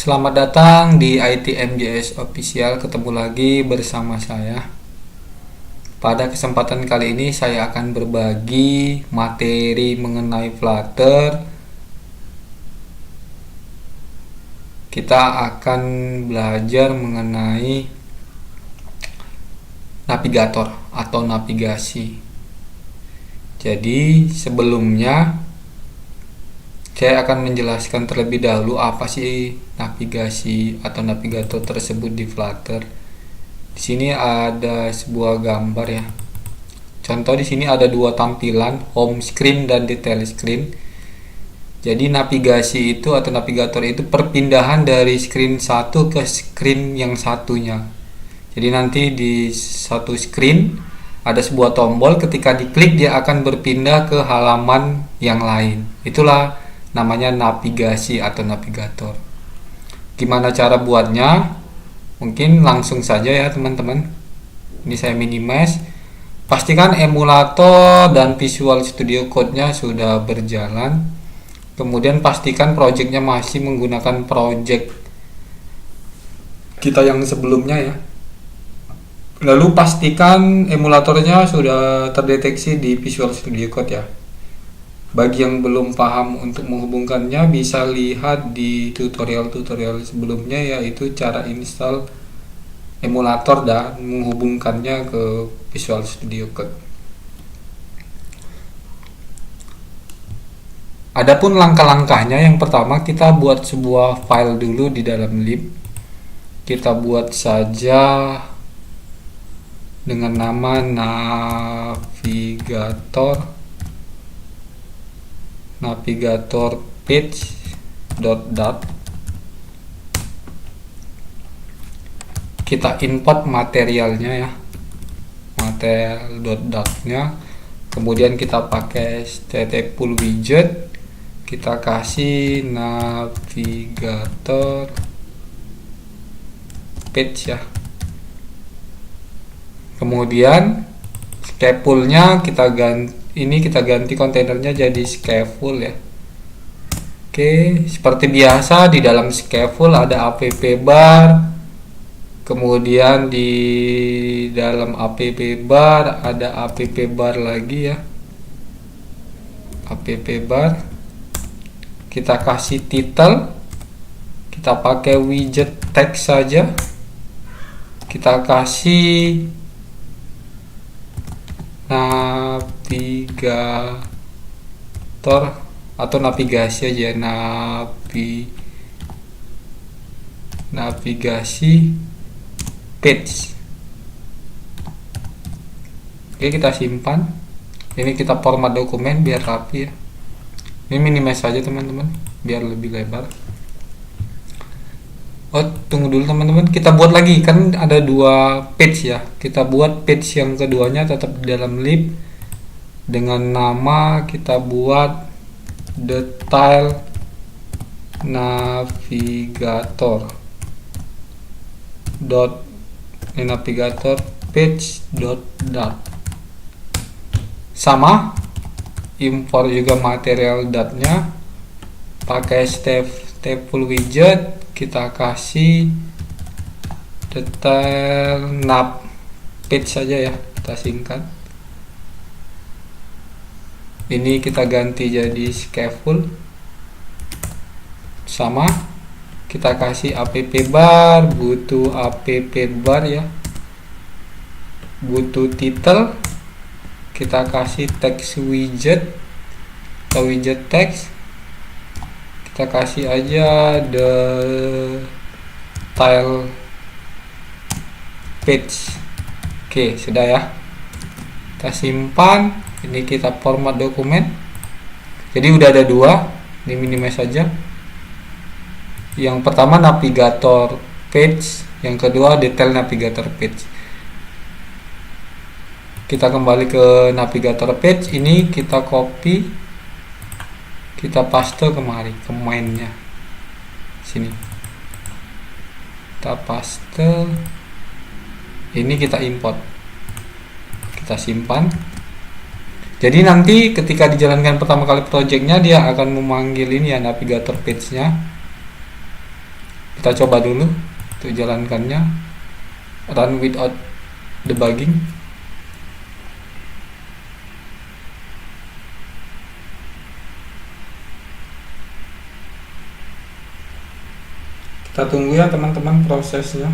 Selamat datang di ITMJS Official, ketemu lagi bersama saya. Pada kesempatan kali ini saya akan berbagi materi mengenai Flutter. Kita akan belajar mengenai navigator atau navigasi. Jadi sebelumnya saya akan menjelaskan terlebih dahulu apa sih navigasi atau navigator tersebut di Flutter. Di sini ada sebuah gambar ya. Contoh di sini ada dua tampilan, home screen dan detail screen. Jadi navigasi itu atau navigator itu perpindahan dari screen satu ke screen yang satunya. Jadi nanti di satu screen ada sebuah tombol, ketika diklik dia akan berpindah ke halaman yang lain. Itulah namanya navigasi atau navigator. Gimana cara buatnya? Mungkin langsung saja ya teman-teman. Ini saya minimize. Pastikan emulator dan Visual Studio Code-nya sudah berjalan. Kemudian pastikan projectnya masih menggunakan project kita yang sebelumnya ya. Lalu pastikan emulatornya sudah terdeteksi di Visual Studio Code ya. Bagi yang belum paham untuk menghubungkannya, bisa lihat di tutorial-tutorial sebelumnya, yaitu cara install emulator dan menghubungkannya ke Visual Studio Code. Adapun langkah-langkahnya, yang pertama kita buat sebuah file dulu di dalam lib. Kita buat saja dengan nama navigator page.dat. Kita import materialnya ya, material.dat-nya. Kemudian kita pakai stateful widget, kita kasih navigator page ya. Kemudian scaffold-nya kita ganti kontainernya jadi scaffold ya. Oke, seperti biasa di dalam scaffold ada app bar. Kemudian di dalam app bar ada app bar lagi ya. App bar. Kita kasih title. Kita pakai widget text saja. Kita kasih navigator atau navigasi aja, navigasi page. Oke, kita simpan. Ini kita format dokumen biar rapi ya. Ini minimize saja teman-teman biar lebih lebar. Oh, tunggu dulu teman-teman, kita buat lagi, kan ada dua page ya. Kita buat page yang keduanya tetap di dalam lib dengan nama kita buat detail navigator page.dat. Sama, import juga material datnya, pakai stateful widget. Kita kasih detail nav page saja ya, kita singkat. Ini kita ganti jadi scaffold. Sama, kita kasih app bar, butuh app bar ya, butuh title, kita kasih text widget atau widget text. Kita kasih aja detail page. Oke, sudah ya. Kita simpan. Ini kita format dokumen. Jadi udah ada dua. Ini minimize saja. Yang pertama navigator page, yang kedua detail navigator page. Kita kembali ke navigator page. Ini kita copy, kita paste kemari ke mainnya sini, kita paste. Ini kita import, kita simpan. Jadi nanti ketika dijalankan pertama kali projectnya, dia akan memanggil ini ya, navigator page nya. Kita coba dulu untuk jalankannya, run without debugging. Kita tunggu ya teman-teman prosesnya.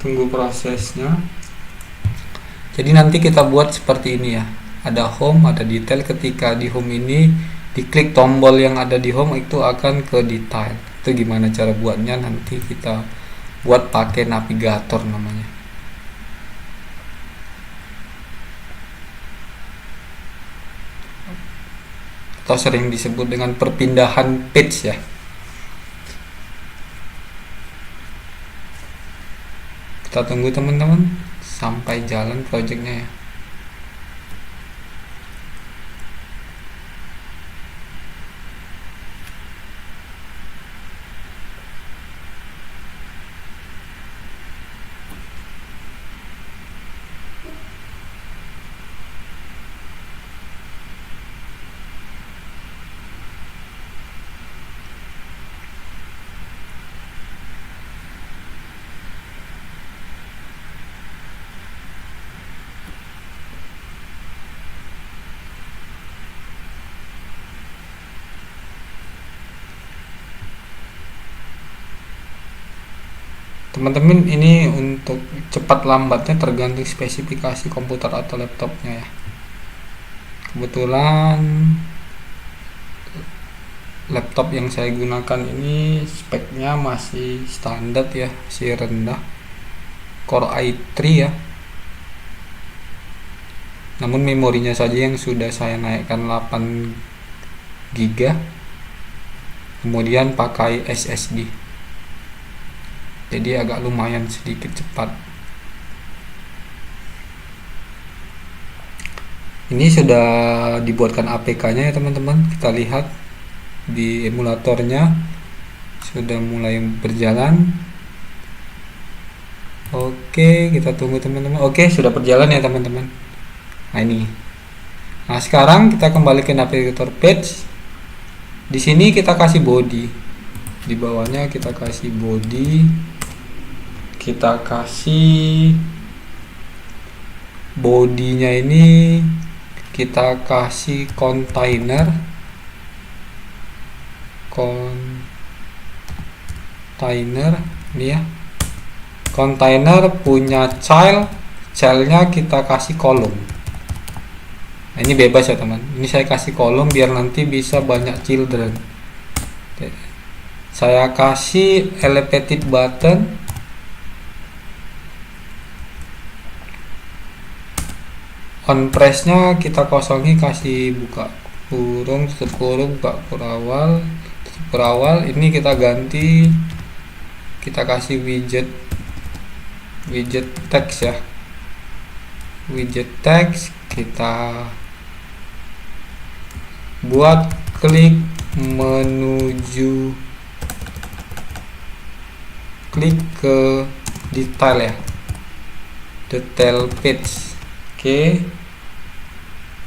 Tunggu prosesnya. Jadi nanti kita buat seperti ini ya, ada home, ada detail. Ketika di home ini diklik tombol yang ada di home, itu akan ke detail. Itu gimana cara buatnya, nanti kita buat pakai navigator namanya. Atau sering disebut dengan perpindahan page ya. Kita tunggu teman-teman sampai jalan projectnya ya. Teman-teman, ini untuk cepat lambatnya tergantung spesifikasi komputer atau laptopnya ya. Kebetulan laptop yang saya gunakan ini speknya masih standar ya, masih rendah, Core i3 ya. Namun memorinya saja yang sudah saya naikkan 8 GB, kemudian pakai SSD, jadi agak lumayan sedikit cepat. Ini sudah dibuatkan APK-nya ya teman-teman. Kita lihat di emulatornya sudah mulai berjalan. Oke, kita tunggu teman-teman. Oke, sudah berjalan ya teman-teman. Nah ini. Nah sekarang kita kembali ke navigator page. Di sini kita kasih body. Di bawahnya kita kasih body. Kita kasih bodinya ini, kita kasih container ini ya. Container punya childnya kita kasih kolom. Nah, ini bebas ya teman. Ini saya kasih kolom biar nanti bisa banyak children. Saya kasih elevated button. On press-nya kita kosongi, kasih buka kurung, tutup kurung, buka awal. Ini kita ganti, kita kasih widget text ya. Widget text kita buat klik menuju klik ke detail ya, detail page. Oke,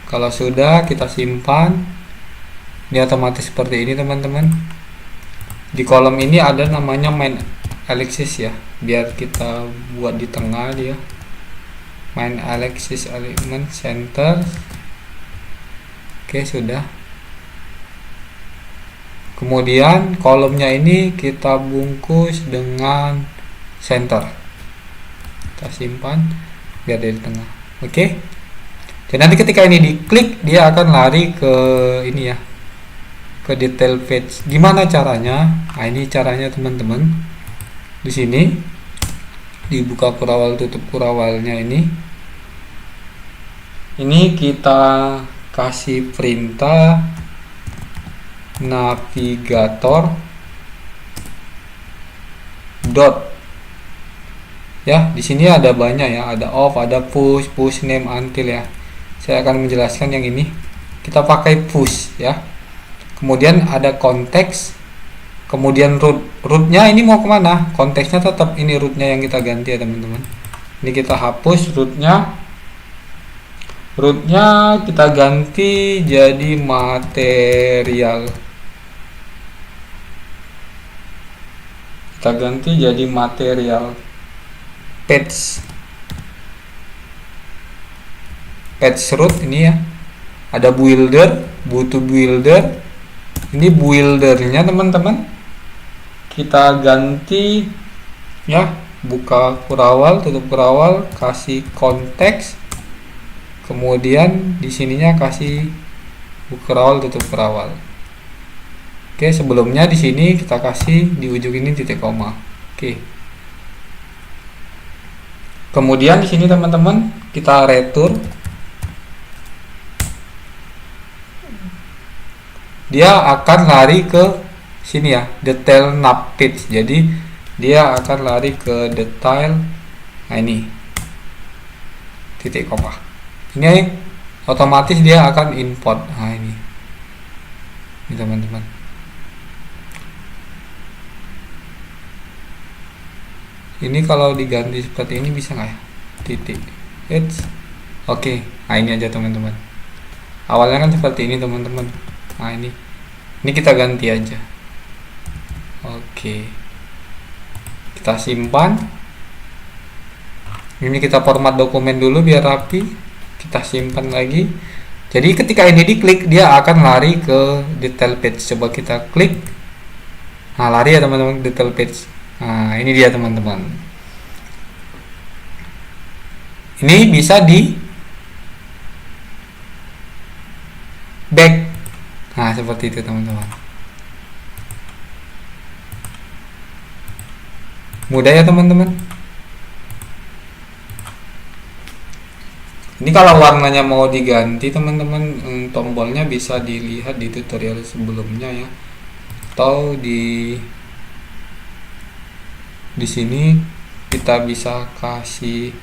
kalau sudah kita simpan, ini otomatis seperti ini teman-teman. Di kolom ini ada namanya main Alexis ya, biar kita buat di tengah dia, main Alexis element center. Oke, sudah. Kemudian kolomnya ini kita bungkus dengan center, kita simpan biar di tengah. Oke. Dan nanti ketika ini diklik, dia akan lari ke ini ya, ke detail page. Gimana caranya? Nah, ini caranya teman-teman. Di sini dibuka kurawal tutup kurawalnya ini kita kasih perintah navigator dot ya. Di sini ada banyak ya, ada off, ada push, push name until ya. Saya akan menjelaskan yang ini. Kita pakai push ya. Kemudian ada konteks, kemudian rootnya ini mau kemana, konteksnya tetap ini rootnya yang kita ganti ya teman-teman. Ini kita hapus rootnya kita ganti jadi material, page root ini ya. Ada butuh builder. Ini buildernya teman-teman kita ganti ya, buka kurawal tutup kurawal, kasih konteks, kemudian di sininya kasih buka kurawal tutup kurawal. Oke, sebelumnya di sini kita kasih di ujung ini titik koma. Oke. Kemudian di sini teman-teman kita return, dia akan lari ke sini ya, detail nav page. Jadi dia akan lari ke detail. Nah ini titik koma. Ini otomatis dia akan import. Nah ini teman-teman. Ini kalau diganti seperti ini bisa nggak ya? Titik. Oke. Nah ini aja teman-teman. Awalnya kan seperti ini teman-teman. Nah ini kita ganti aja. Oke. Kita simpan. Ini kita format dokumen dulu biar rapi. Kita simpan lagi. Jadi ketika ini diklik, dia akan lari ke detail page. Coba kita klik. Nah lari ya teman-teman detail page. Nah ini dia teman-teman. Ini bisa di back. Nah seperti itu teman-teman. Mudah ya teman-teman. Ini kalau warnanya mau diganti teman-teman, tombolnya bisa dilihat di tutorial sebelumnya ya, atau di sini kita bisa kasih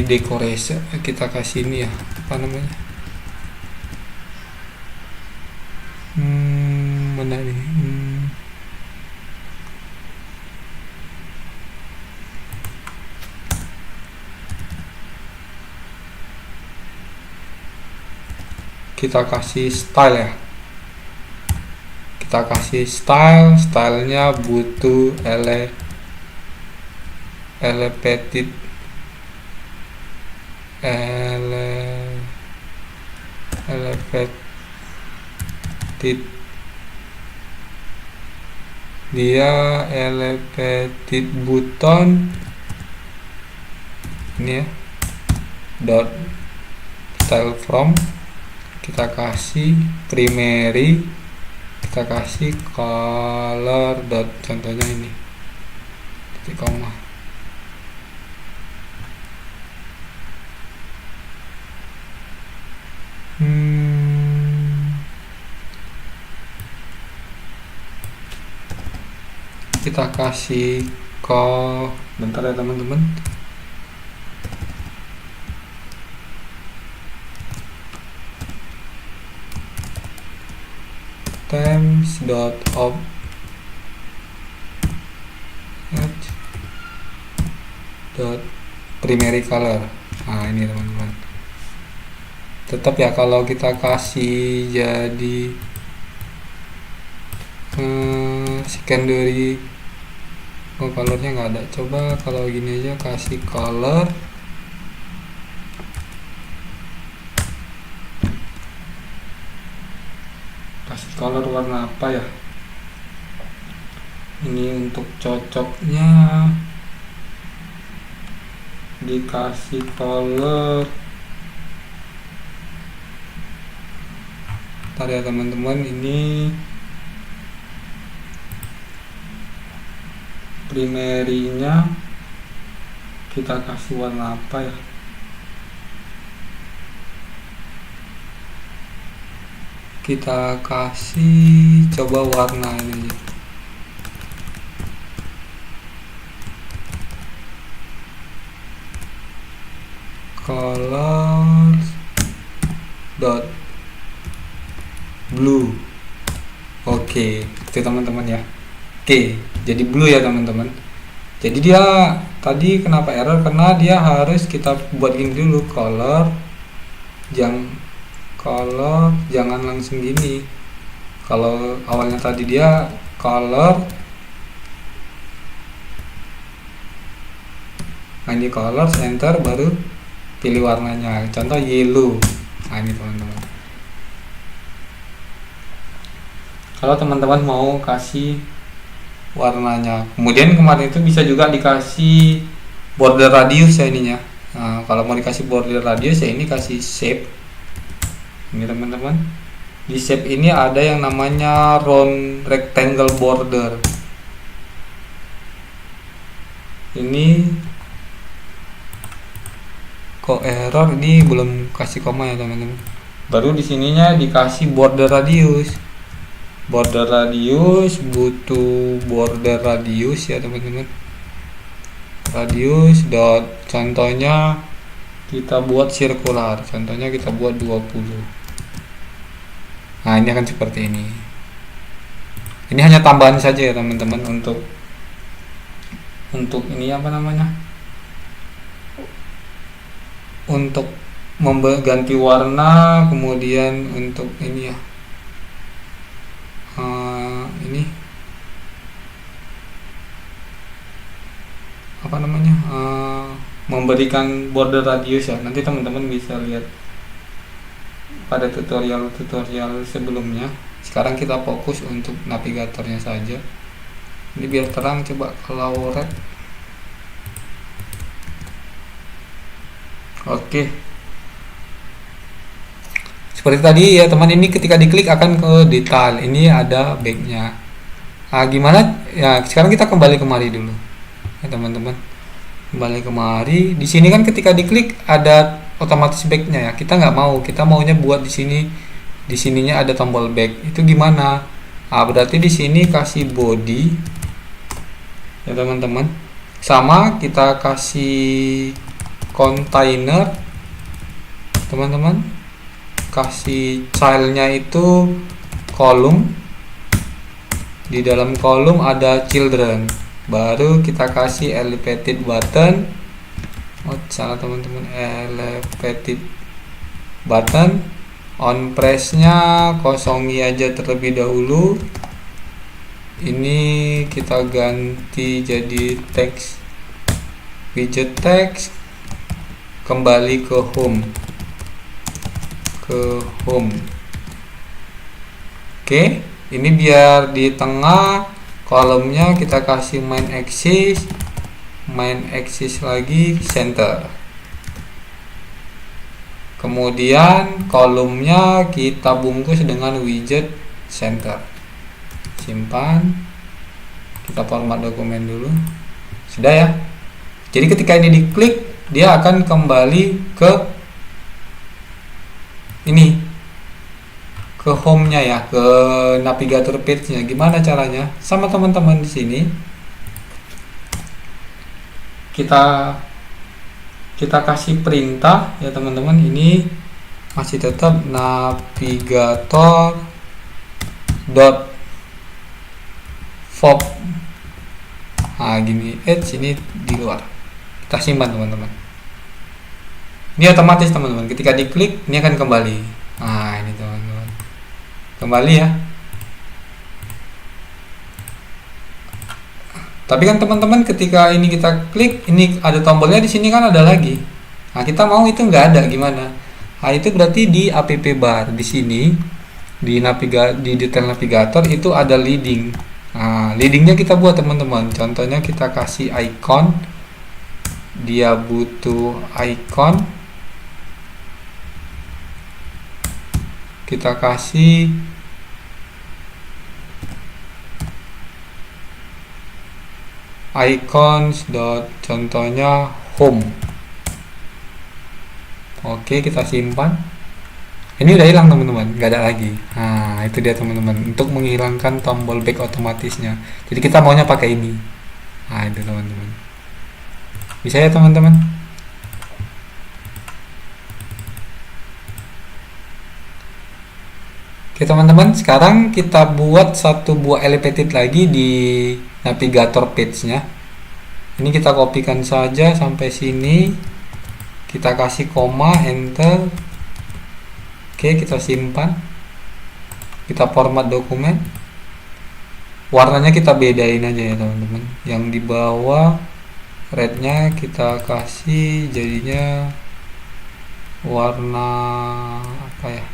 dekorasi, kita kasih ini ya, apa namanya, mana nih, kita kasih style ya. Kita kasih stylenya butuh elevated dia elevated button ini ya, dot style from, kita kasih primary, kita kasih color dot, contohnya ini titik koma. Kita kasih bentar ya teman-teman. Themes.of primary color. Nah ini teman-teman. Tetap ya kalau kita kasih jadi secondary, colornya nggak ada. Coba kalau gini aja, kasih color, warna apa ya ini untuk cocoknya, dikasih color. Ntar ya teman-teman, ini primary-nya kita kasih warna apa ya? Kita kasih coba warna ini aja. Colors dot blue. Oke, itu teman-teman ya. Oke, jadi blue ya teman-teman. Jadi dia tadi kenapa error, karena dia harus kita buat gini dulu, color jangan langsung gini. Kalau awalnya tadi dia color, nah ini color, enter, baru pilih warnanya, contoh yellow. Nah ini teman-teman. Kalau teman-teman mau kasih warnanya, kemudian kemarin itu bisa juga dikasih border radius ya ininya. Nah, kalau mau dikasih border radius ya ini kasih shape. Ini teman-teman, di shape ini ada yang namanya round rectangle border. Ini kok error, ini belum kasih koma ya teman-teman. Baru di sininya dikasih border radius. Border radius butuh border radius ya teman-teman. Radius dot, contohnya kita buat circular, contohnya kita buat 20. Nah ini akan seperti ini. Ini hanya tambahan saja ya teman-teman, untuk ini apa namanya, untuk ganti warna, kemudian untuk ini ya, ini apa namanya, memberikan border radius ya. Nanti teman-teman bisa lihat pada tutorial sebelumnya. Sekarang kita fokus untuk navigatornya saja. Ini biar terang, coba kalau red. Oke, seperti tadi ya teman, ini ketika diklik akan ke detail. Ini ada backnya. Nah gimana ya, sekarang kita kembali kemari dulu ya teman-teman. Kembali kemari, di sini kan ketika diklik ada otomatis backnya ya. Kita nggak mau, kita maunya buat di sini, di sininya ada tombol back. Itu gimana? Ah berarti di sini kasih body ya teman-teman, sama kita kasih container teman-teman, kasih childnya itu kolom, di dalam kolom ada children, baru kita kasih elevated button. Oh salah teman-teman, elevated button, on press nya kosongi aja terlebih dahulu. Ini kita ganti jadi text, widget text, kembali ke home, Oke, ini biar di tengah kolomnya kita kasih main axis lagi center. Kemudian kolomnya kita bungkus dengan widget center. Simpan, kita format dokumen dulu. Sudah ya. Jadi ketika ini diklik, dia akan kembali ke ini, ke home-nya ya, ke navigator page-nya. Gimana caranya? Sama teman-teman di sini kita kasih perintah ya teman-teman. Ini masih tetap navigator dot fob. Nah gini, ini di luar. Kita simpan teman-teman. Ini otomatis teman-teman, ketika diklik ini akan kembali. Nah ini teman-teman, kembali ya. Tapi kan teman-teman ketika ini kita klik, ini ada tombolnya di sini kan ada lagi. Nah kita mau itu nggak ada, gimana? Nah itu berarti di app bar di sini, di detail navigator itu ada leading. Nah leadingnya kita buat teman-teman. Contohnya kita kasih icon, dia butuh icon, kita kasih icons dot contohnya home. Oke, kita simpan. Ini udah hilang teman-teman, nggak ada lagi. Nah, itu dia teman-teman, untuk menghilangkan tombol back otomatisnya. Jadi kita maunya pakai ini. Nah, itu teman-teman. Bisa ya teman-teman? Oke teman-teman, sekarang kita buat satu buah elevated lagi di navigator page-nya. Ini kita kopikan saja sampai sini. Kita kasih koma, enter. Oke, kita simpan. Kita format dokumen. Warnanya kita bedain aja ya teman-teman. Yang di bawah rednya kita kasih jadinya warna apa ya?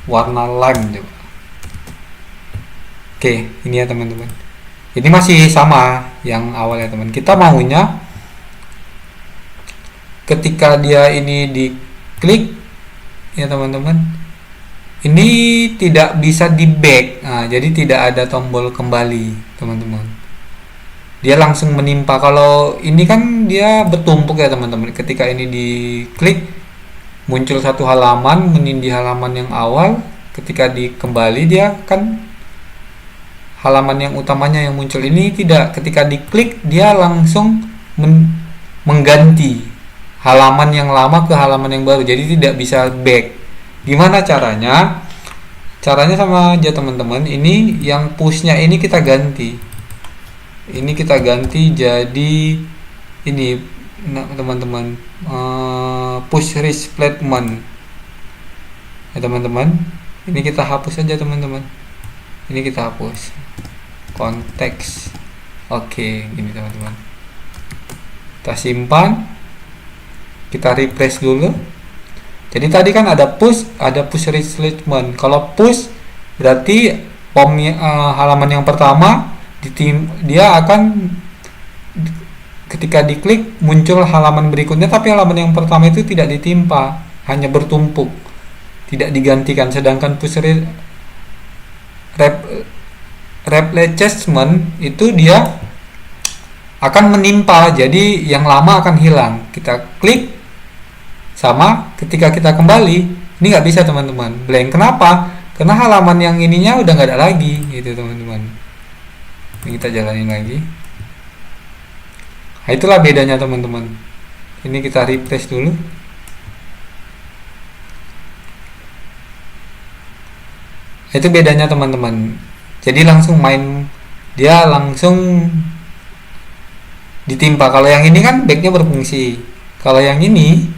Warna lime coba. Oke, ini ya teman-teman. Ini masih sama yang awal ya teman. Kita maunya ketika dia ini diklik ya teman-teman, ini tidak bisa di back. Nah, jadi tidak ada tombol kembali teman-teman. Dia langsung menimpa. Kalau ini kan dia bertumpuk ya teman-teman. Ketika ini diklik muncul satu halaman menindih halaman yang awal. Ketika dikembali dia kan halaman yang utamanya yang muncul. Ini tidak. Ketika diklik dia langsung mengganti halaman yang lama ke halaman yang baru, jadi tidak bisa back. Gimana caranya? Caranya sama aja teman-teman. Ini yang pushnya ini kita ganti. Ini kita ganti jadi ini teman-teman, push replacement ya teman-teman. Ini kita hapus aja teman-teman. Ini kita hapus konteks. Oke, gini teman-teman. Kita simpan. Kita refresh dulu. Jadi tadi kan ada push replacement. Kalau push berarti halaman yang pertama dia akan ketika diklik muncul halaman berikutnya, tapi halaman yang pertama itu tidak ditimpa, hanya bertumpuk, tidak digantikan. Sedangkan push replacement itu dia akan menimpa, jadi yang lama akan hilang. Kita klik sama, ketika kita kembali ini nggak bisa teman-teman, blank. Kenapa? Karena halaman yang ininya udah nggak ada lagi gitu teman-teman. Ini kita jalanin lagi. Nah, itulah bedanya teman-teman. Ini kita refresh dulu. Itu bedanya teman-teman. Jadi langsung main, dia langsung ditimpa. Kalau yang ini kan backnya berfungsi. Kalau yang ini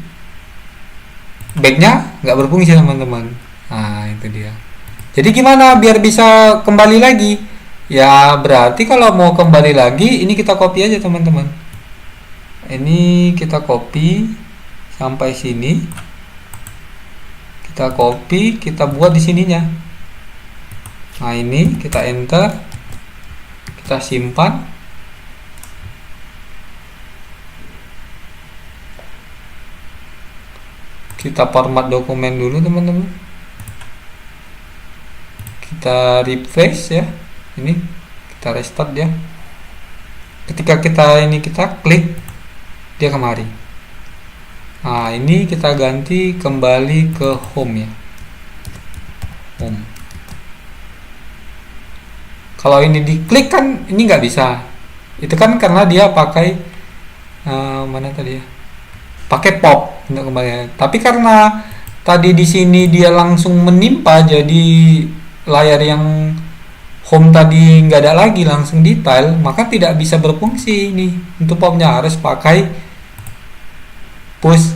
backnya nggak berfungsi teman-teman. Nah, itu dia. Jadi gimana biar bisa kembali lagi? Ya berarti kalau mau kembali lagi, ini kita copy aja teman-teman. Ini kita copy sampai sini. Kita copy, kita buat di sininya. Nah, ini kita enter. Kita simpan. Kita format dokumen dulu teman-teman. Kita refresh ya. Ini kita restart ya. Ketika kita klik, dia kemari. Nah, ini kita ganti kembali ke home ya. Home. Kalau ini diklik kan ini nggak bisa. Itu kan karena dia pakai mana tadi ya? Pakai pop untuk kembali. Tapi karena tadi di sini dia langsung menimpa, jadi layar yang home tadi nggak ada lagi, langsung di tile, maka tidak bisa berfungsi ini. Untuk popnya harus pakai push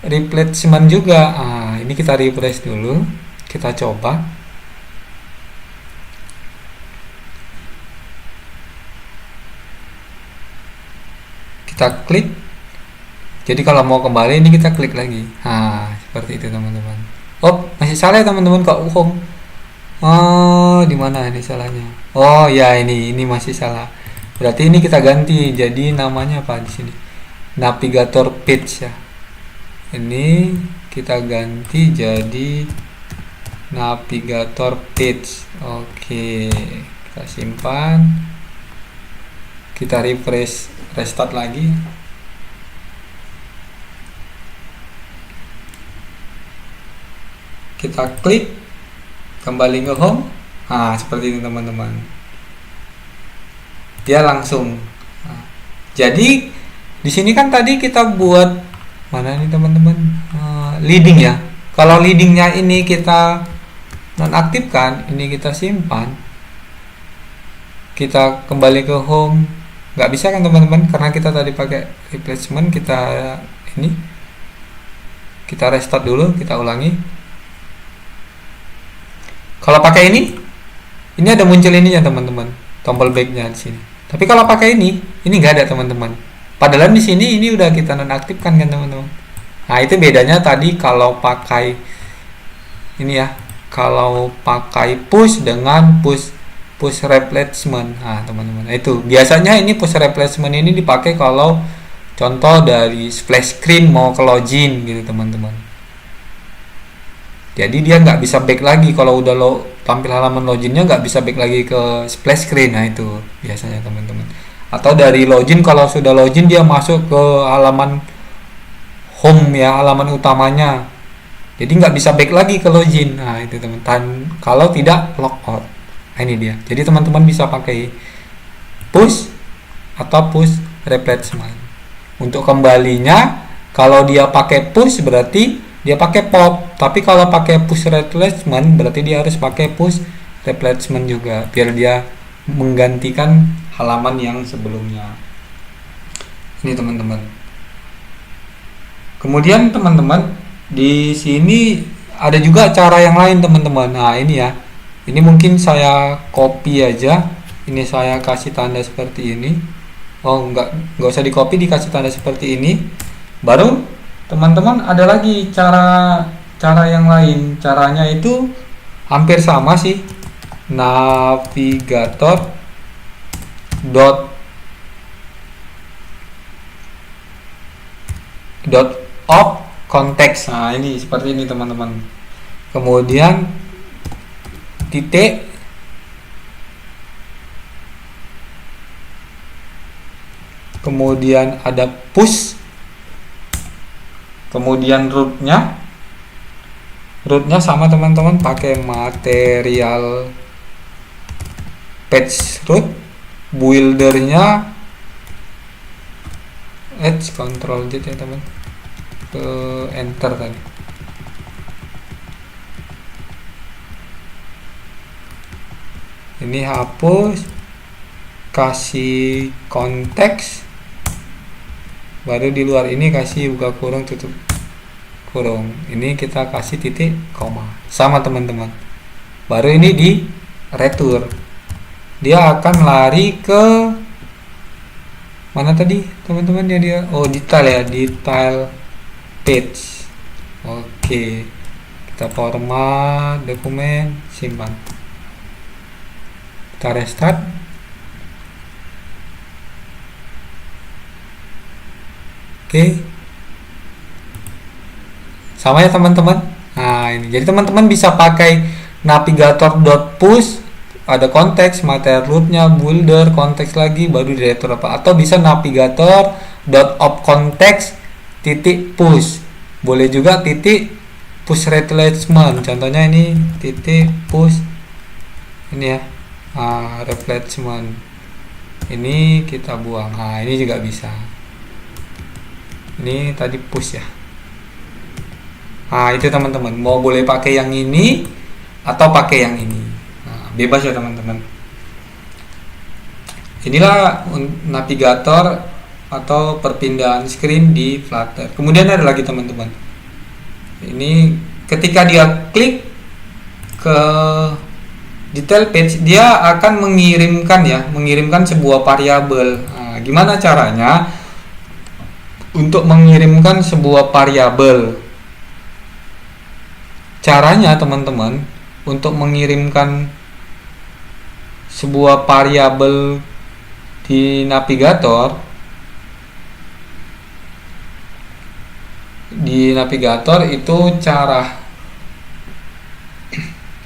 replacement juga. Nah, ini kita refresh dulu, kita coba. Kita klik. Jadi kalau mau kembali ini kita klik lagi. Nah, seperti itu teman-teman. Oh, masih salah ya teman-teman, kok home. Oh, di mana ini salahnya? Oh, ya ini masih salah. Berarti ini kita ganti jadi namanya apa di sini? Navigator page ya. Ini kita ganti jadi navigator page. Oke, kita simpan, kita refresh, restart lagi. Kita klik kembali ke home. Nah, seperti ini teman-teman, dia langsung. Nah, jadi di sini kan tadi kita buat mana nih teman-teman, leading ya. Kalau leadingnya ini kita nonaktifkan, ini kita simpan, kita kembali ke home, nggak bisa kan teman-teman, karena kita tadi pakai replacement. Kita ini, kita restart dulu, kita ulangi. Kalau pakai ini ada muncul ininya teman-teman, tombol backnya di sini. Tapi kalau pakai ini nggak ada teman-teman. Padahal di sini ini udah kita nonaktifkan kan teman-teman. Nah, itu bedanya tadi kalau pakai ini ya. Kalau pakai push dengan push replacement. Nah, teman-teman, itu biasanya ini push replacement ini dipakai kalau contoh dari splash screen mau ke login gitu teman-teman. Jadi dia nggak bisa back lagi kalau udah tampil halaman loginnya, nggak bisa back lagi ke splash screen. Nah, itu biasanya teman-teman. Atau dari login, kalau sudah login dia masuk ke halaman home ya, halaman utamanya. Jadi nggak bisa back lagi ke login. Nah, itu teman-teman, kalau tidak logout. Nah, ini dia. Jadi teman-teman bisa pakai push atau push replacement. Untuk kembalinya, kalau dia pakai push berarti dia pakai pop. Tapi kalau pakai push replacement berarti dia harus pakai push replacement juga, biar dia menggantikan halaman yang sebelumnya. Ini teman-teman. Kemudian teman-teman, di sini ada juga cara yang lain teman-teman. Nah, ini ya. Ini mungkin saya copy aja. Ini saya kasih tanda seperti ini. Oh, enggak usah di copy, dikasih tanda seperti ini. Baru teman-teman ada lagi cara yang lain. Caranya itu hampir sama sih. Navigator of context. Nah, ini seperti ini teman-teman. Kemudian titik, kemudian ada push, kemudian rootnya sama teman-teman, pakai material page root, buildernya Ctrl Z ya teman, ke enter tadi. Ini hapus, kasih konteks, baru di luar ini kasih buka kurung tutup kurung. Ini kita kasih titik koma, sama teman-teman. Baru ini di return, dia akan lari ke mana tadi teman-teman, dia detail ya, detail page. Oke, kita format dokumen, simpan, kita restart. Oke, sama ya teman-teman. Nah, ini jadi teman-teman bisa pakai navigator.push, ada konteks, material rootnya, builder, konteks lagi, baru director apa, atau bisa navigator.of_context titik push. Boleh juga titik push replacement. Contohnya ini titik push ini ya, replacement. Ini kita buang. Nah, ini juga bisa. Ini tadi push ya. Nah, itu teman-teman, mau boleh pakai yang ini atau pakai yang ini. Nah, bebas ya teman-teman. Inilah navigator atau perpindahan screen di Flutter. Kemudian ada lagi teman-teman. Ini ketika dia klik ke detail page, dia akan mengirimkan sebuah variabel. Nah, gimana caranya untuk mengirimkan sebuah variabel? Caranya teman-teman, untuk mengirimkan sebuah variabel di navigator, itu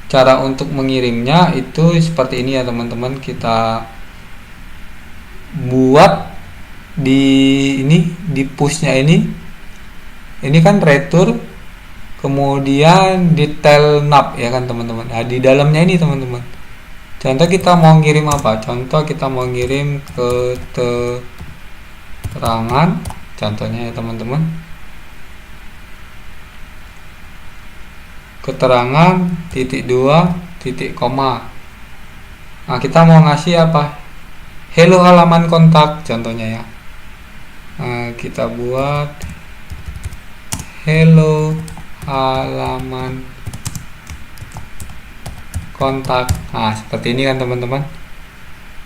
Cara untuk mengirimnya itu seperti ini ya teman-teman. Kita buat di di pushnya ini kan retur, kemudian detail nap ya kan teman-teman. Nah, di dalamnya ini teman-teman, contoh kita mau ngirim apa, contoh kita mau ngirim keterangan contohnya ya teman-teman, keterangan titik 2 titik koma. Nah, kita mau ngasih apa, hello halaman kontak contohnya ya. Nah, kita buat hello halaman kontak. Nah, seperti ini kan teman-teman.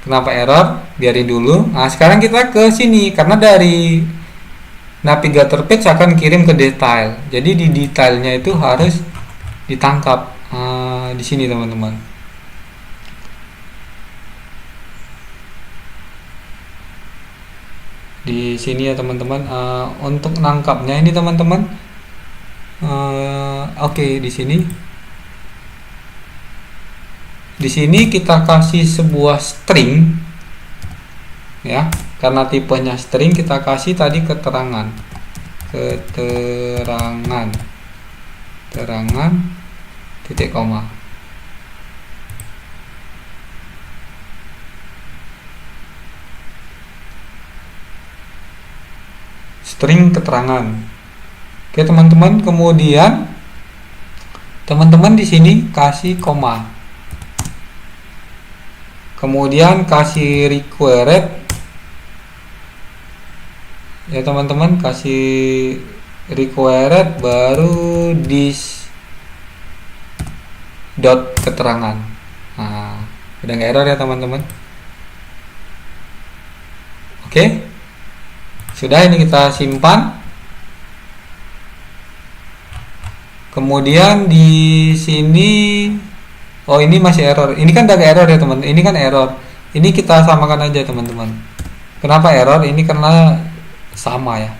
Kenapa error? Biarin dulu. Nah, sekarang kita ke sini karena dari navigator page akan kirim ke detail. Jadi di detailnya itu harus ditangkap di sini teman-teman. Di sini ya teman-teman, untuk nangkapnya ini teman-teman, oke, di sini kita kasih sebuah string ya, karena tipenya string kita kasih tadi keterangan titik koma. String keterangan. Oke teman-teman, kemudian teman-teman di sini kasih koma, kemudian kasih required ya teman-teman, kasih required baru this dot keterangan. Nah, udah nggak error ya teman-teman. Oke, sudah, ini kita simpan. Kemudian di sini, oh ini masih error. Ini kan udah error ya teman. Ini kan error. Ini kita samakan aja teman-teman. Kenapa error? Ini karena sama ya.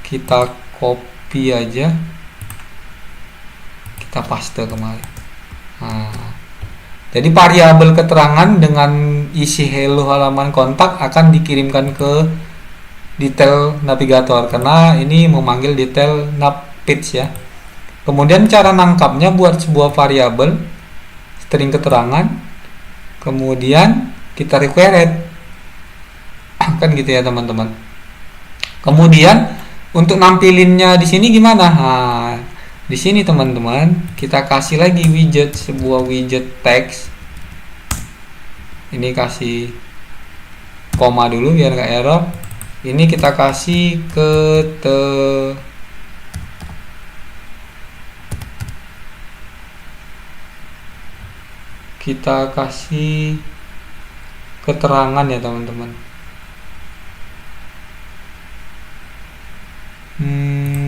Kita copy aja. Kita paste kemari. Nah, jadi variabel keterangan dengan isi hello halaman kontak akan dikirimkan ke detail navigator karena ini memanggil detail nav page ya. Kemudian cara nangkapnya buat sebuah variabel string keterangan, kemudian kita required kan gitu ya teman-teman. Kemudian untuk nampilinnya di sini gimana? Nah, di sini teman-teman kita kasih lagi widget, sebuah widget text. Ini kasih koma dulu biar nggak error. Ini kita kasih keterangan ya teman-teman.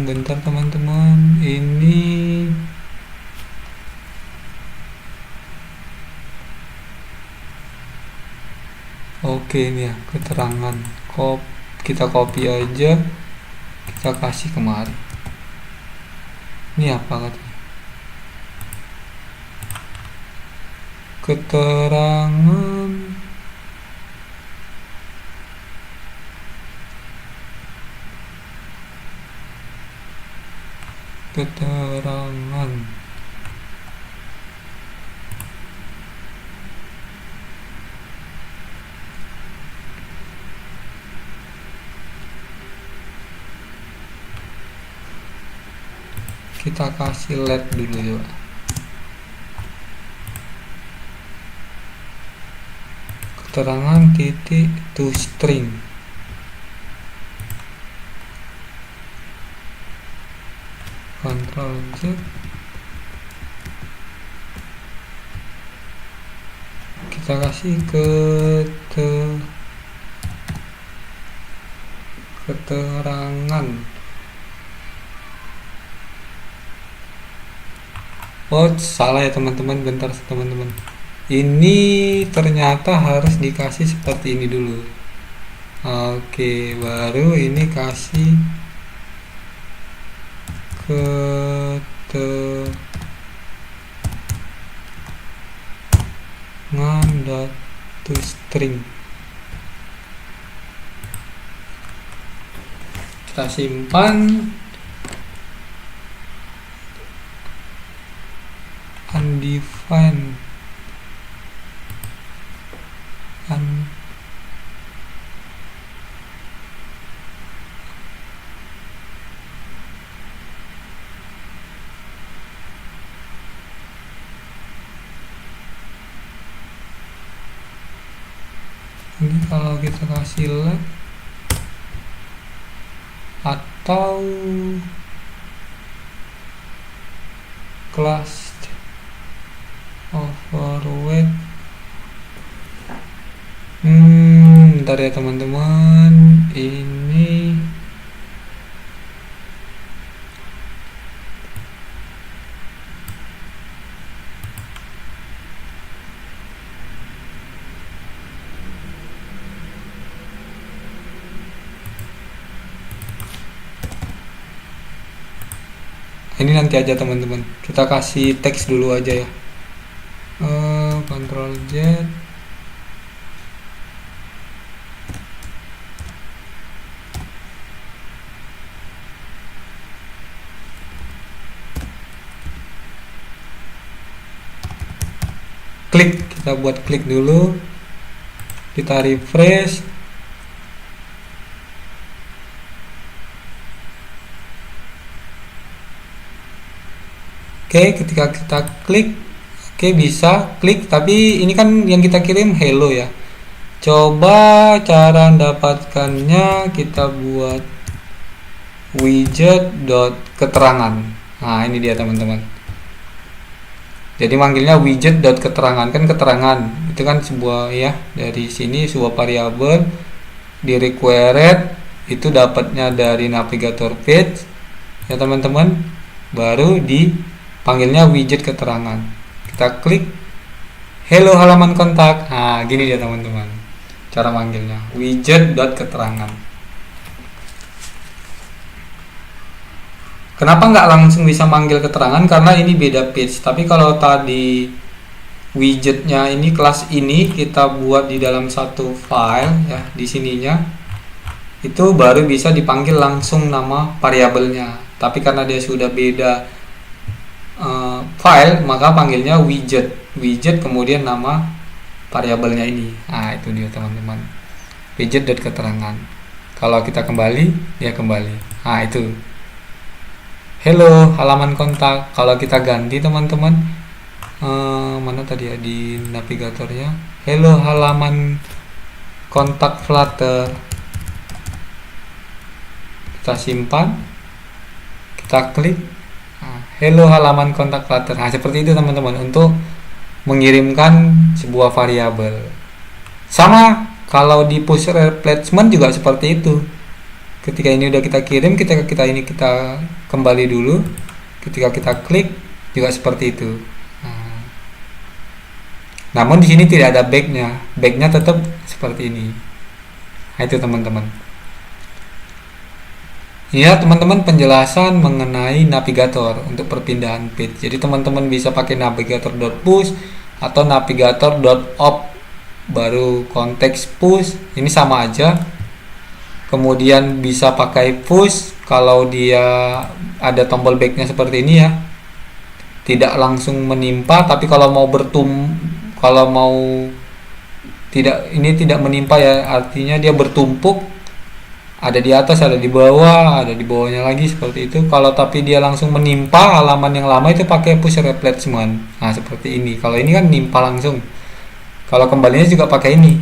Bentar teman-teman, ini oke ini ya keterangan. Kita copy aja, kita kasih kemari. Ini apa katanya? Keterangan kita kasih let dulu ya. Keterangan titik to string. Ctrl Z. Kita kasih keterangan. Oh salah ya teman-teman, bentar teman-teman. Ini ternyata harus dikasih seperti ini dulu. Oke, baru ini kasih string. Kita simpan. Undefined ini kalau kita kasih lab atau class overweight. Bentar ya teman-teman, ini nanti aja teman-teman, kita kasih teks dulu aja ya. Ctrl Z, klik, kita buat klik dulu, kita refresh. Oke, ketika kita klik, oke bisa klik, tapi ini kan yang kita kirim hello ya. Coba cara mendapatkannya, kita buat widget.keterangan. Nah, ini dia teman-teman. Jadi manggilnya widget.keterangan, kan keterangan itu kan sebuah ya, dari sini sebuah variabel di required itu dapatnya dari navigator page ya teman-teman, baru dipanggilnya widget keterangan. Kita klik hello halaman kontak. Nah, gini dia teman-teman cara manggilnya, widget.keterangan. Kenapa nggak langsung bisa manggil keterangan? Karena ini beda page. Tapi kalau tadi widgetnya ini, kelas ini kita buat di dalam satu file ya, di sininya itu baru bisa dipanggil langsung nama variabelnya. Tapi karena dia sudah beda file, maka panggilnya widget kemudian nama variabelnya ini. Nah, itu dia teman-teman, widget.keterangan. Kalau kita kembali, dia kembali. Nah, itu hello halaman kontak. Kalau kita ganti teman-teman, mana tadi ya di navigatornya, hello halaman kontak Flutter, kita simpan, kita klik, hello halaman kontak Flutter. Nah, seperti itu teman-teman untuk mengirimkan sebuah variabel. Sama kalau di push replacement juga seperti itu. Ketika ini udah kita kirim, kita kembali dulu, ketika kita klik juga seperti itu. Namun di sini tidak ada backnya tetap seperti ini. Nah, itu teman-teman. Ya teman-teman, penjelasan mengenai navigator untuk perpindahan page. Jadi teman-teman bisa pakai navigator.push atau navigator.op, baru konteks push, ini sama aja. Kemudian bisa pakai push kalau dia ada tombol backnya seperti ini ya, tidak langsung menimpa. Tapi kalau mau tidak menimpa ya, artinya dia bertumpuk, ada di atas, ada di bawah, ada di bawahnya lagi, seperti itu. Kalau tapi dia langsung menimpa halaman yang lama, itu pakai push replacement. Nah, seperti ini. Kalau ini kan nimpa langsung. Kalau kembalinya juga pakai ini,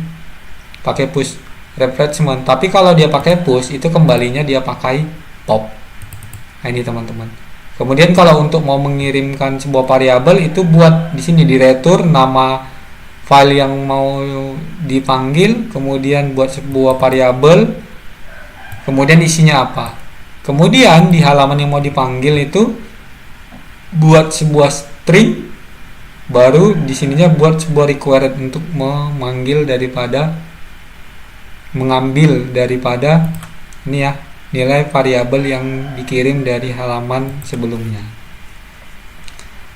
pakai push replacement. Tapi kalau dia pakai push, itu kembalinya dia pakai pop. Nah, ini teman-teman. Kemudian kalau untuk mau mengirimkan sebuah variabel, itu buat di sini di return nama file yang mau dipanggil, kemudian buat sebuah variabel, kemudian isinya apa. Kemudian di halaman yang mau dipanggil itu buat sebuah string, baru di sininya buat sebuah required untuk mengambil daripada ini ya, nilai variabel yang dikirim dari halaman sebelumnya.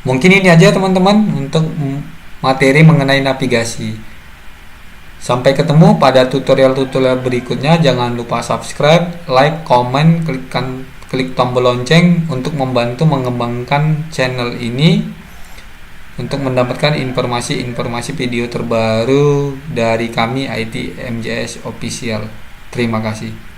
Mungkin ini aja teman-teman untuk materi mengenai navigasi. Sampai ketemu pada tutorial-tutorial berikutnya. Jangan lupa subscribe, like, komen, klik tombol lonceng untuk membantu mengembangkan channel ini untuk mendapatkan informasi-informasi video terbaru dari kami IT MJS Official. Terima kasih.